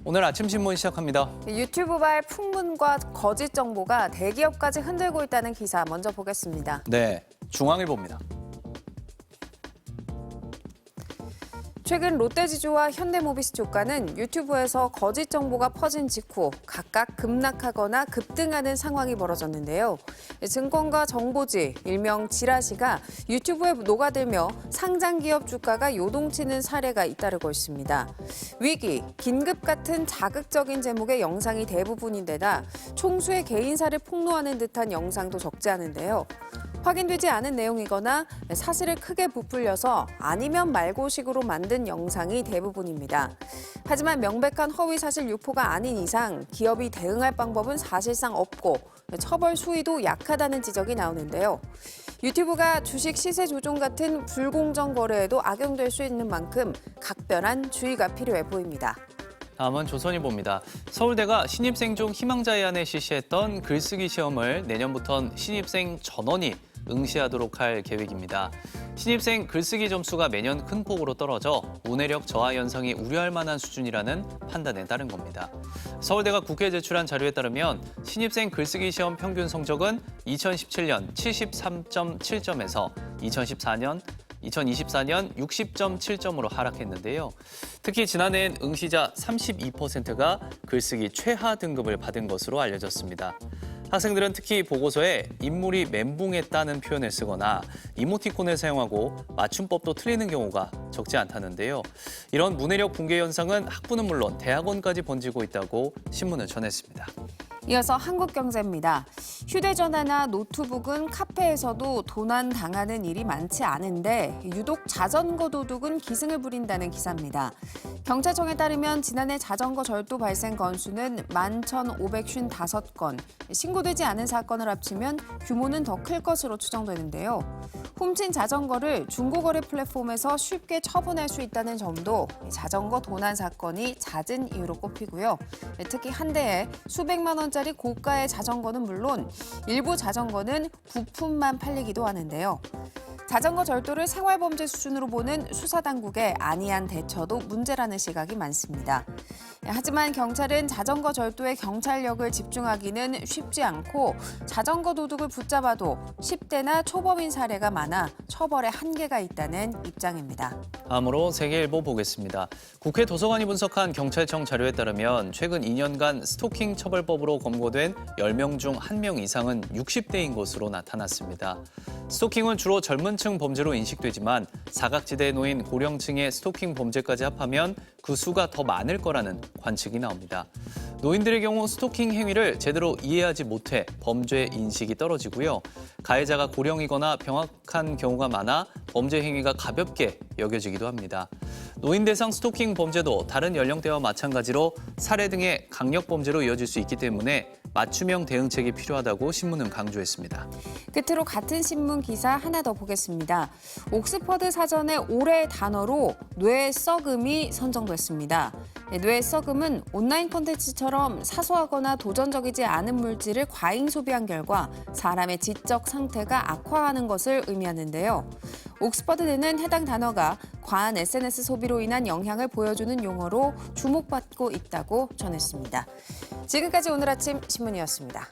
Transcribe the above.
오늘 아침 신문 시작합니다. 유튜브발 풍문과 거짓 정보가 대기업까지 흔들고 있다는 기사 먼저 보겠습니다. 네, 중앙일보입니다. 최근 롯데지주와 현대모비스 주가는 유튜브에서 거짓 정보가 퍼진 직후 각각 급락하거나 급등하는 상황이 벌어졌는데요. 증권가 정보지, 일명 지라시가 유튜브에 녹아들며 상장기업 주가가 요동치는 사례가 잇따르고 있습니다. 위기, 긴급 같은 자극적인 제목의 영상이 대부분인데다 총수의 개인사를 폭로하는 듯한 영상도 적지 않은데요. 확인되지 않은 내용이거나 사실을 크게 부풀려서 아니면 말고식으로 만든 영상이 대부분입니다. 하지만 명백한 허위 사실 유포가 아닌 이상 기업이 대응할 방법은 사실상 없고 처벌 수위도 약하다는 지적이 나오는데요. 유튜브가 주식 시세 조종 같은 불공정 거래에도 악용될 수 있는 만큼 각별한 주의가 필요해 보입니다. 다음은 조선일보입니다. 서울대가 신입생 중 희망자 예안에 실시했던 글쓰기 시험을 내년부턴 신입생 전원이 응시하도록 할 계획입니다. 신입생 글쓰기 점수가 매년 큰 폭으로 떨어져 문해력 저하 현상이 우려할 만한 수준이라는 판단에 따른 겁니다. 서울대가 국회에 제출한 자료에 따르면 신입생 글쓰기 시험 평균 성적은 2017년 73.7점에서 2024년 60.7점으로 하락했는데요. 특히 지난해엔 응시자 32%가 글쓰기 최하 등급을 받은 것으로 알려졌습니다. 학생들은 특히 보고서에 인물이 멘붕했다는 표현을 쓰거나 이모티콘을 사용하고 맞춤법도 틀리는 경우가 적지 않다는데요. 이런 문해력 붕괴 현상은 학부는 물론 대학원까지 번지고 있다고 신문을 전했습니다. 이어서 한국경제입니다. 휴대전화나 노트북은 카페에서도 도난당하는 일이 많지 않은데 유독 자전거 도둑은 기승을 부린다는 기사입니다. 경찰청에 따르면 지난해 자전거 절도 발생 건수는 11,555건, 신고되지 않은 사건을 합치면 규모는 더 클 것으로 추정되는데요. 훔친 자전거를 중고거래 플랫폼에서 쉽게 처분할 수 있다는 점도 자전거 도난 사건이 잦은 이유로 꼽히고요. 특히 한 대에 수백만 원짜리 고가의 자전거는 물론 일부 자전거는 부품만 팔리기도 하는데요. 자전거 절도를 생활범죄 수준으로 보는 수사당국의 안이한 대처도 문제라는 시각이 많습니다. 하지만 경찰은 자전거 절도에 경찰력을 집중하기는 쉽지 않고 자전거 도둑을 붙잡아도 10대나 초범인 사례가 많아 처벌에 한계가 있다는 입장입니다. 다음으로 세계일보 보겠습니다. 국회 도서관이 분석한 경찰청 자료에 따르면 최근 2년간 스토킹 처벌법으로 검거된 10명 중 1명 이상은 60대인 것으로 나타났습니다. 스토킹은 주로 젊은 층 범죄로 인식되지만 사각지대에 놓인 고령층의 스토킹 범죄까지 합하면 그 수가 더 많을 거라는 관측이 나옵니다. 노인들의 경우 스토킹 행위를 제대로 이해하지 못해 범죄 인식이 떨어지고요. 가해자가 고령이거나 병약한 경우가 많아 범죄 행위가 가볍게 여겨지기도 합니다. 노인 대상 스토킹 범죄도 다른 연령대와 마찬가지로 살해 등의 강력 범죄로 이어질 수 있기 때문에 맞춤형 대응책이 필요하다고 신문은 강조했습니다. 끝으로 같은 신문 기사 하나 더 보겠습니다. 옥스퍼드 사전의 올해의 단어로 뇌 썩음이 선정됐습니다. 뇌 썩음은 온라인 콘텐츠처럼 사소하거나 도전적이지 않은 물질을 과잉 소비한 결과 사람의 지적 상태가 악화하는 것을 의미하는데요. 옥스퍼드대는 해당 단어가 과한 SNS 소비로 인한 영향을 보여주는 용어로 주목받고 있다고 전했습니다. 지금까지 오늘 아침 신문이었습니다.